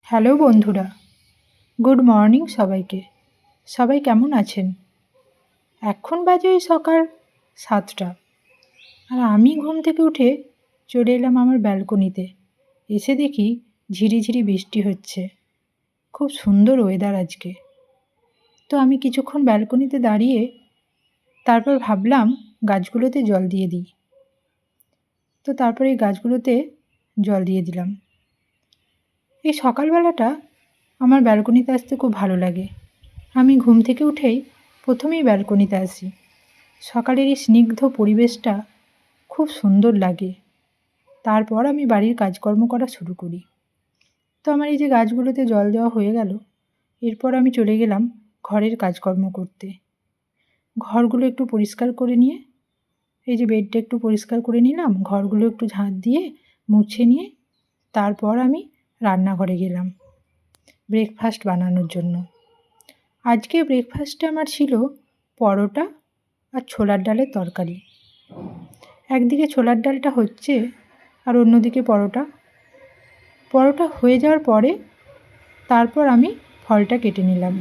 Hello বন্ধুরা, good morning সবাইকে। সবাই কেমন আছেন? এখন বাজে ওই সকাল 7টা, আর আমি ঘুম থেকে উঠে চলে এলাম আমার ব্যালকনিতে। এসে দেখি ঝিরিঝিরি বৃষ্টি হচ্ছে। খুব সুন্দর ওয়েদার আজকে। তো আমি কিছুক্ষণ ব্যালকনিতে দাঁড়িয়ে তারপর ভাবলাম গাছগুলোতে জল দিয়ে দিই। তো তারপর এই গাছগুলোতে জল দিয়ে দিলাম। এই সকালবেলাটা আমার ব্যালকনিতে আসতে খুব ভালো লাগে। আমি ঘুম থেকে উঠেই প্রথমেই ব্যালকনিতে আসি। সকালের এই স্নিগ্ধ পরিবেশটা খুব সুন্দর লাগে। তারপর আমি বাড়ির কাজকর্ম করা শুরু করি। তো আমার এই যে গাছগুলোতে জল দেওয়া হয়ে গেল, এরপর আমি চলে গেলাম ঘরের কাজকর্ম করতে। ঘরগুলো একটু পরিষ্কার করে নিয়ে, এই যে বেডটা একটু পরিষ্কার করে নিলাম, ঘরগুলো একটু ঝাঁট দিয়ে মুছে নিয়ে তারপর আমি রান্নাঘরে গেলাম ব্রেকফাস্ট বানানোর জন্য। আজকে ব্রেকফাস্টে আমার ছিল পরোটা আর ছোলার ডালের তরকারি। একদিকে ছোলার ডালটা হচ্ছে আর অন্যদিকে পরোটা। পরোটা হয়ে যাওয়ার পরে তারপর আমি ফলটা কেটে নিলাম।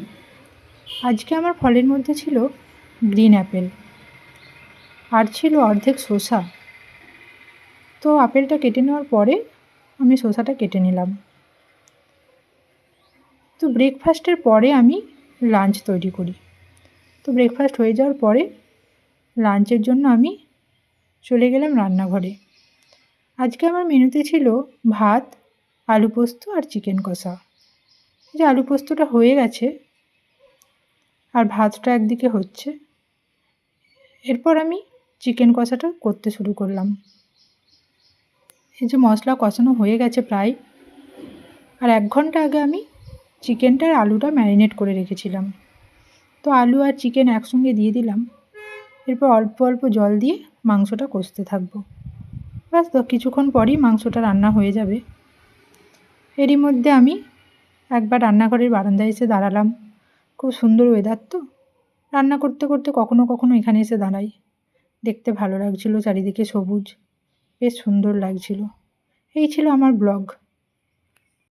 আজকে আমার ফলের মধ্যে ছিল গ্রিন অ্যাপেল আর ছিল অর্ধেক শসা। তো আপেলটা কেটে নেওয়ার পরে আমি শসাটা কেটে নিলাম। তো ব্রেকফাস্টের পরে আমি লাঞ্চ তৈরি করি। তো ব্রেকফাস্ট হয়ে যাওয়ার পরে লাঞ্চের জন্য আমি চলে গেলাম রান্নাঘরে। আজকে আমার মেনুতে ছিল ভাত, আলু পোস্ত আর চিকেন কষা। এই যে আলু পোস্তটা হয়ে গেছে আর ভাতটা একদিকে হচ্ছে। এরপর আমি চিকেন কষাটা করতে শুরু করলাম। এই যে মশলা কষানো হয়ে গেছে প্রায়, আর 1 ঘন্টা আগে আমি চিকেনটা আর আলুটা ম্যারিনেট করে রেখেছিলাম। তো আলু আর চিকেন একসঙ্গে দিয়ে দিলাম। এরপর অল্প অল্প জল দিয়ে মাংসটা কষতে থাকবো। ব্যাস, তো কিছুক্ষণ পরই মাংসটা রান্না হয়ে যাবে। এরই মধ্যে আমি একবার রান্নাঘরের বারান্দায় এসে দাঁড়ালাম। খুব সুন্দর ওয়েদার তো। রান্না করতে করতে কখনো কখনো এখানে এসে দাঁড়াই। দেখতে ভালো লাগছিল, চারিদিকে সবুজ, বেশ সুন্দর লাগছিল। এই ছিল আমার ব্লগ।